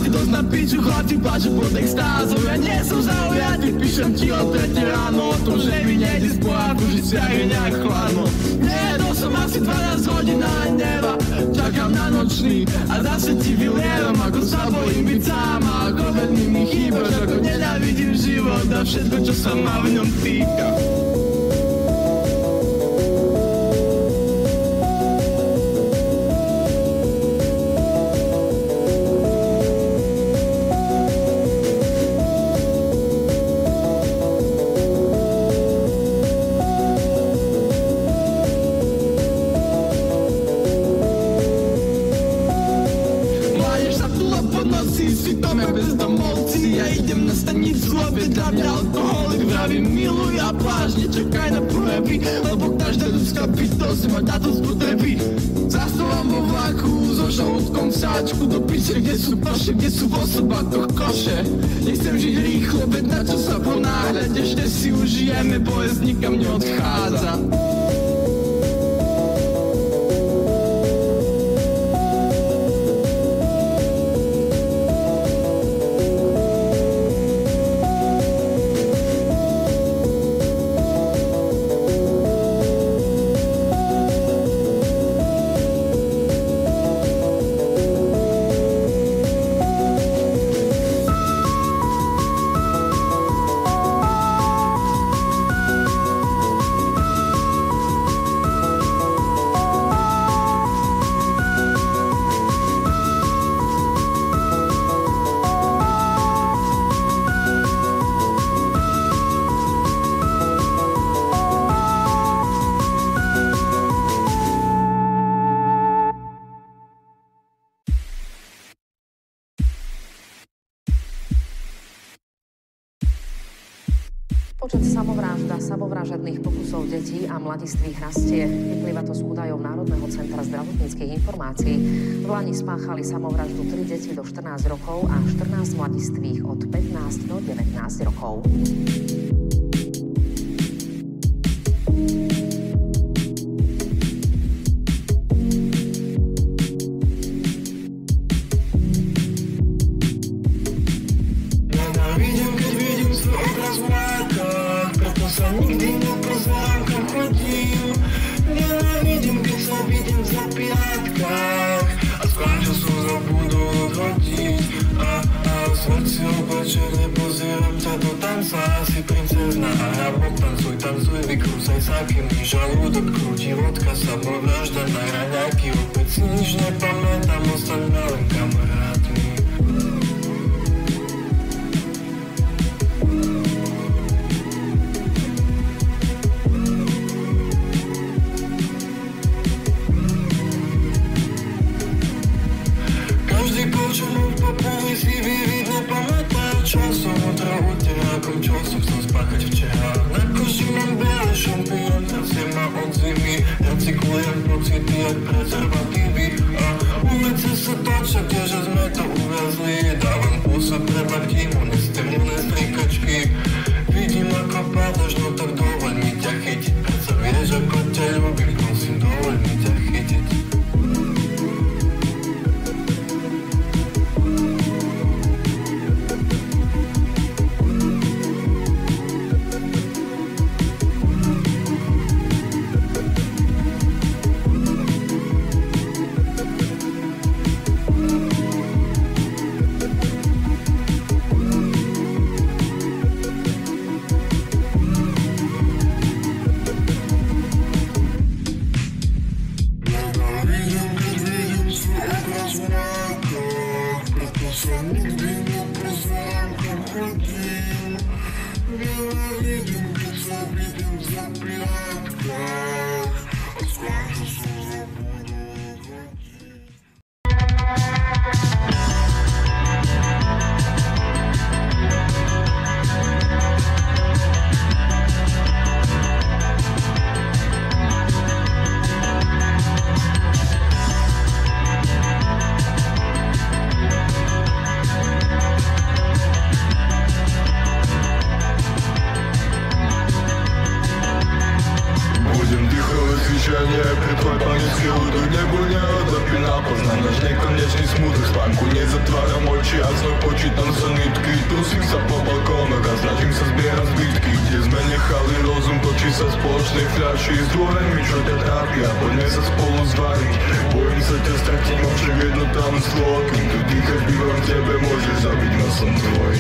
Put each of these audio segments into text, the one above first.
máš dosť na piču, chlapci plaču pod extázou. Ja nie som zaujatý, píšem ti o 3 ráno, o tom, že mi nejde z boha, že si aj nejak chladno. Nejedol som asi 12 hodín na neba, čakám na nočný a zase ti vylievam, ako sa bojím byť sám a ako veľmi mi chýbaš, ako nenávidím život a všetko, čo sa ma v ňom týka. Lebo každá ľudská bytosť má táto spotreby. Zastávam vo vlaku so žalúdkom v sáčku do piče, kde sú koše, kde sú v osobákoch koše. Nechcem žiť rýchlo, veď na čo sa ponáhľať, ešte si užijeme, bolesť nikam neodchádza. Počet samovražedných pokusov detí a mladistvých rastie. Vyplýva to z údajov Národného centra zdravotníckych informácií. V lani spáchali samovraždu 3 deti do 14 rokov a 14 mladistvých od 15 do 19 rokov. Žalúdok krúti vodka, samovražda na raňajky. Opäť si nič nepamätám, ostaňme len kamarátmi. Každý počuť popolí si vyvid nepamätá. Časom otra uterákom, čo som chcel spáchať včera. Na koži mám biele šampión, ma od zimy, recyklujem pocity jak prezervatívy a ulice sa točia, kdeže sme to uviazli. Dávam pôsob pre Martinu, nestemné strikačky. Vidím ako pádaš, no tak dovoľ mi ťa chytiť. Predsa vieš, ako ťa ľúbim, prosím, dovoľ mi ťa chytiť. Cvičenie, oči a znov počítam sa nitky. Trusím sa po balkónoch a snažím sa zbierať zbytky. Kde sme nechali rozum, točí sa spoločnej fľaši. Zdôveň mi, čo ťa trápi a poďme sa spolu zvariť. Bojím sa ťa stratiť, mám však jedno tajomstvo. Kým tu dýchaš, bývam v tebe, môžeš zabiť ma, som tvoj.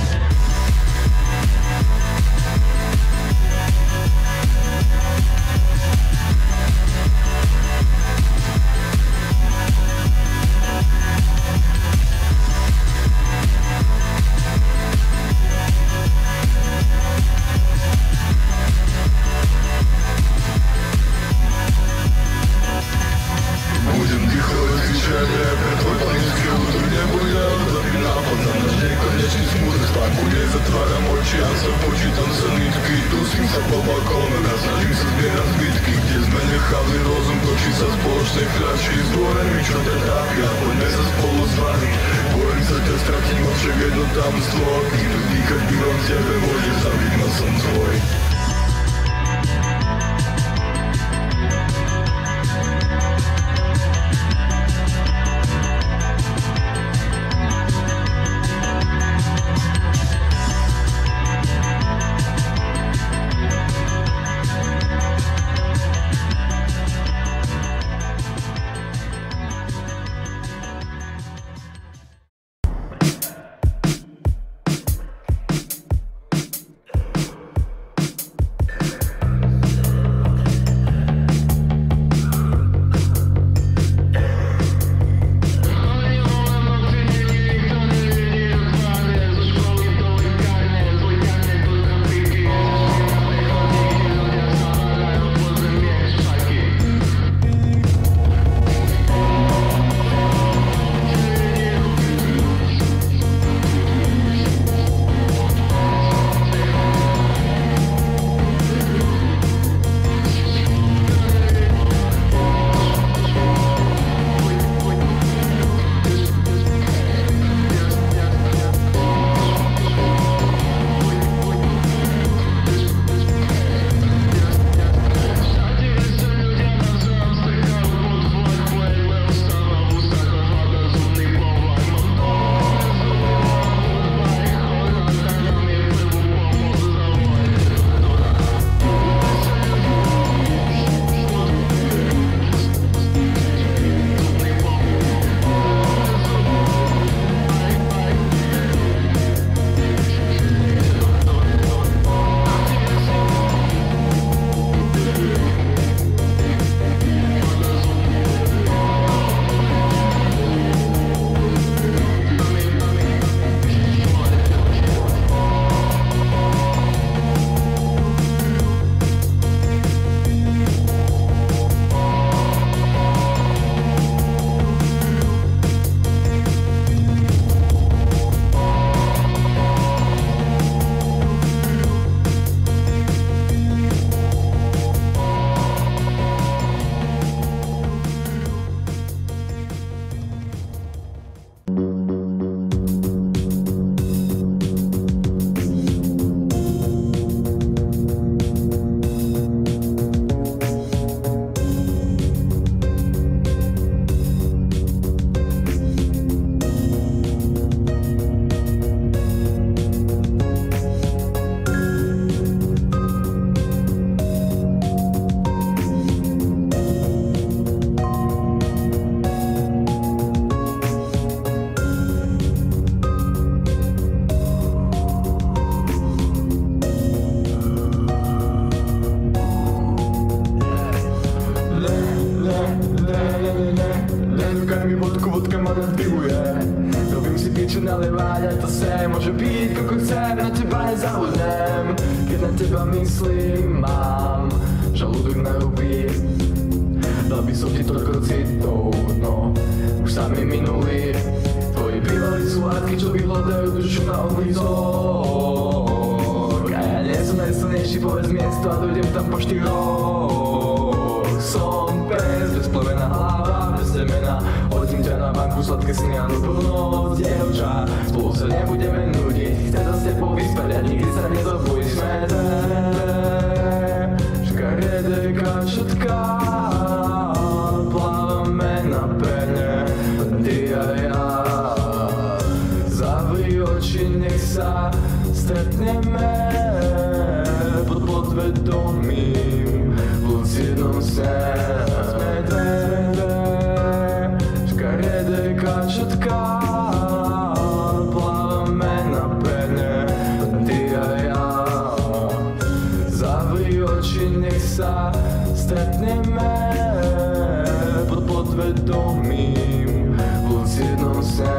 Myslím, mám žalúdok na ruby. Dal by som ti toľko citov, no už sa mi minuli. Tvoji bývalí sú látky, čo vyhľadajú dušu na oblízok. A ja nie som najsilnejší, povedz miesto a dojdem tam po 4 rokoch. Som pes, bez plemená hlava, bez temena. Hodím ťa na banku, sladké sny a plno dievča. Spolu sa nebudeme nudiť, chcem sa s tebou vyspať a nikdy sa nedobudíme. Škaredé kačatka, plávame na pene, ty a ja. stretneme pod podvedomím v lucidnom sne. Sme dve škaredé kačatka, plávame na pene, ty a ja. Zavri oči, nech sa stretneme pod podvedomím v lucidnom sne.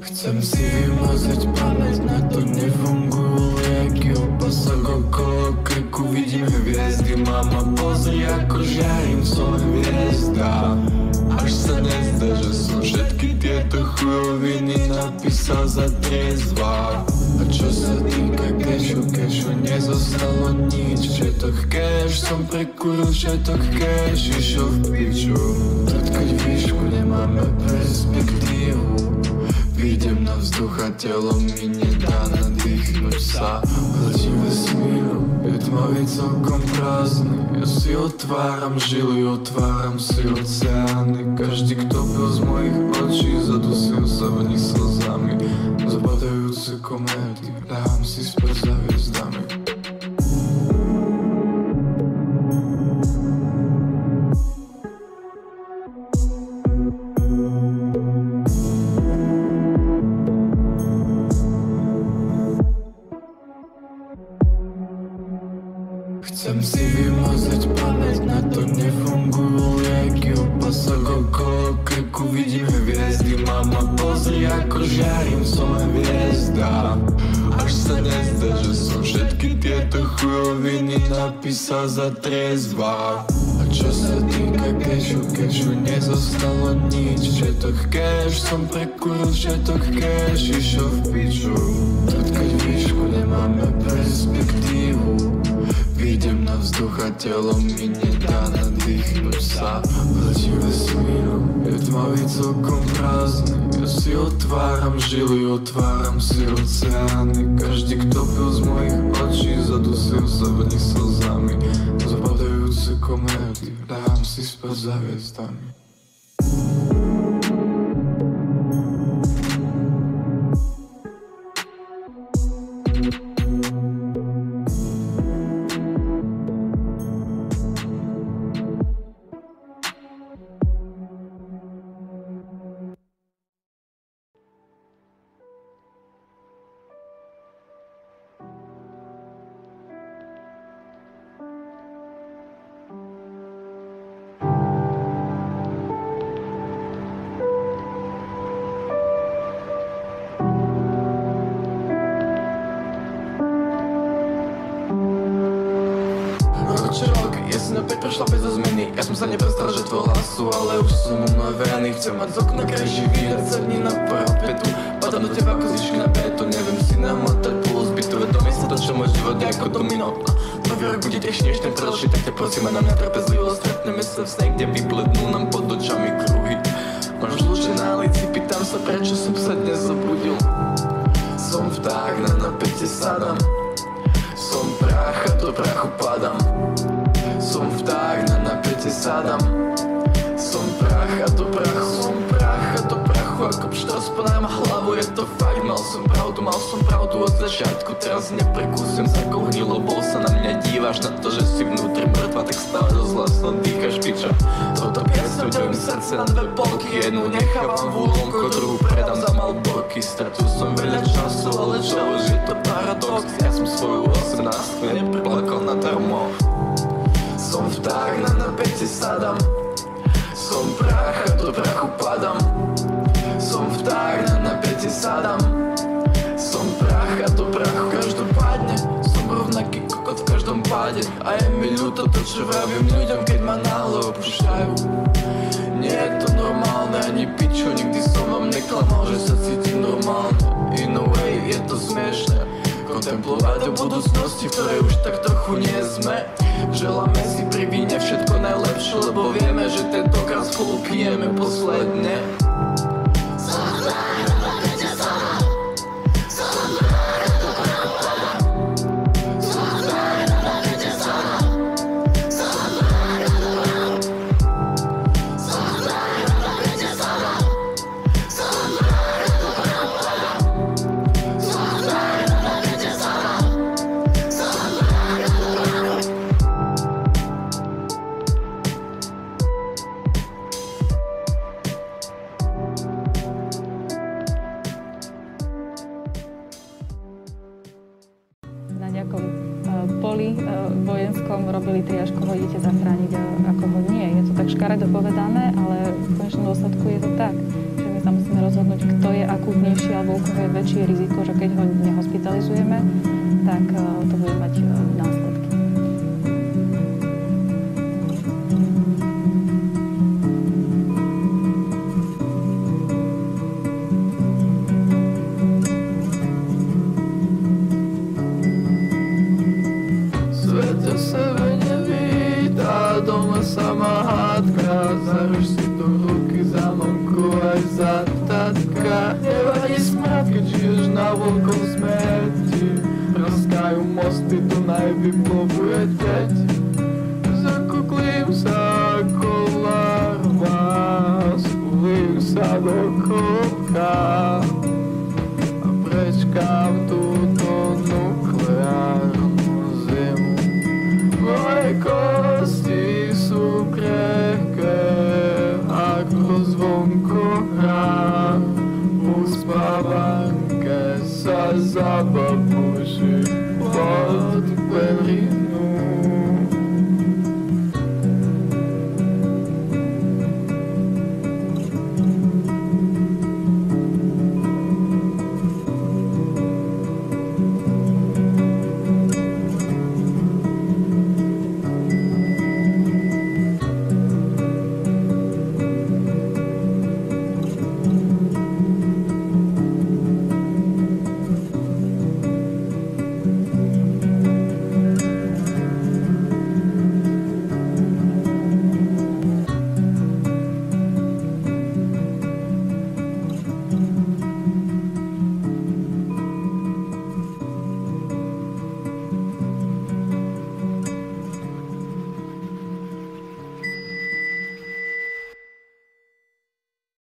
Chcem si vymazať pamäť, na to nefungujú lieky. Opasok okolo krku, vidím hviezdy. Mama, pozri, ako žiarím, som hviezda. Až sa nezdá, že som všetky tieto chujoviny napísal za triezva. A čo sa týka kešu, nezostalo nič. Všetok cash som prekuril, všetok cash išiel v piču. Dotkať výšku, nemáme perspektívu. Výjdem na vzduch a telo mi nedá nadýchnuť sa. Letím vesmíru, je tmavý celkom prázdny. Ja si otváram žily, otváram si oceány. Každý, kto byl z mojich očí, zadusil sa v nich slzami. Zapadajúce kométy, dám si spať za hviezdami. Chcem si vymazať pamäť, na to nefungujú lieky. Opasok okolo krku, vidím hviezdy. Mama, pozri, ako žiarím, som hviezda. Až sa nezdá, že som všetky tieto chujoviny napísal za triezva. A čo sa týka kešu, nezostalo nič. Všetok cash som prekuril, všetok cash išiel v piču. Dotkať výšku, nemáme perspektívu. Výjdem na vzduch a telo mi nedá nadýchnuť sa. Letím vesmíru, je tmavý celkom prázdny. Ja si otváram žily, otváram si oceány. Každý, kto pil z mojich očí, zadusil sa v nich slzami. Zapadajúce kométy, dám si spať za hviezdami. Jesť opäť prešla bez zmeny. Ja som sa neprestal, že tvoj hlasu, ale už som unavený. Chcem mať z okna krajší výhľad, sedni na parapetu. Padám do teba ako zišky na beton. Neviem si naмотať puls, bytové domy sa točia môj život ako domino. Nový rok bude tiež než ten predošlý, tak ťa prosíme na mňa trpezlivo. Stretneme sa v sne, kde vyplednú nám pod očami kruhy. Máš lúče na lici, pýtam sa, prečo som sa dnes zobudil. Som vták, na napätie sadám. Som prach a do prachu padám. Som vták, na napätie sadám. Som prach a do prachu. Som prach a do prachu, ako pštor spadám hlavu. Je to fakt, mal som pravdu od začiatku. Teraz neprekúsim za kohnilo, bol sa na mňa díváš. Na to, že si vnútri mŕtva, tak stále rozhlasno dýchaš, piča. Touto piesňou delím srdce na dve polky. Jednu nechávam v úlomku, druhú predám za malborky. Stratil som veľa času, ale čo už je to paradox. Ja som náskne nepreplakal na darmo. Som vták, na napätie sadam. Som prach a do prachu padam. Som vták, na napätie sadam. Som prach a do prachu každopádne. Som rovnaký kokot v každom páde. A je mi ľúto to, čo vravím ľuďom, keď ma náhle opúšťajú. Nie je to normálne, ani piču, nikdy som vám neklamal, že sa cítim normálne. In a way, je to smiešne kontemplovať do budúcnosti, v ktorej už tak trochu nie sme. Želáme si pri víne všetko najlepšie, lebo vieme, že tentokrát spolu pijeme posledne. vojenskom robili triáž, koho idete zachrániť a koho nie. Je to tak škaredo povedané, ale v konečnom dôsledku je to tak, že my sa musíme rozhodnúť, kto je akútnejší alebo u koho je väčšie riziko, že keď ho nehospitalizujeme, tak to bude mať následky. Sama hádka, zaruš si do ruky za mamku aj za tatka. Nevadí smrad, keď žiješ na veľkom smeti. Praskajú mosty, tu najvyplovuje deť. Zakuklím sa ako larva, schulím sa do kopka a prečkám túto nukleárnu zimu. Moje kosti sú krehké, ako zvonko hrá. V spávanke sa zababuši pod perinu.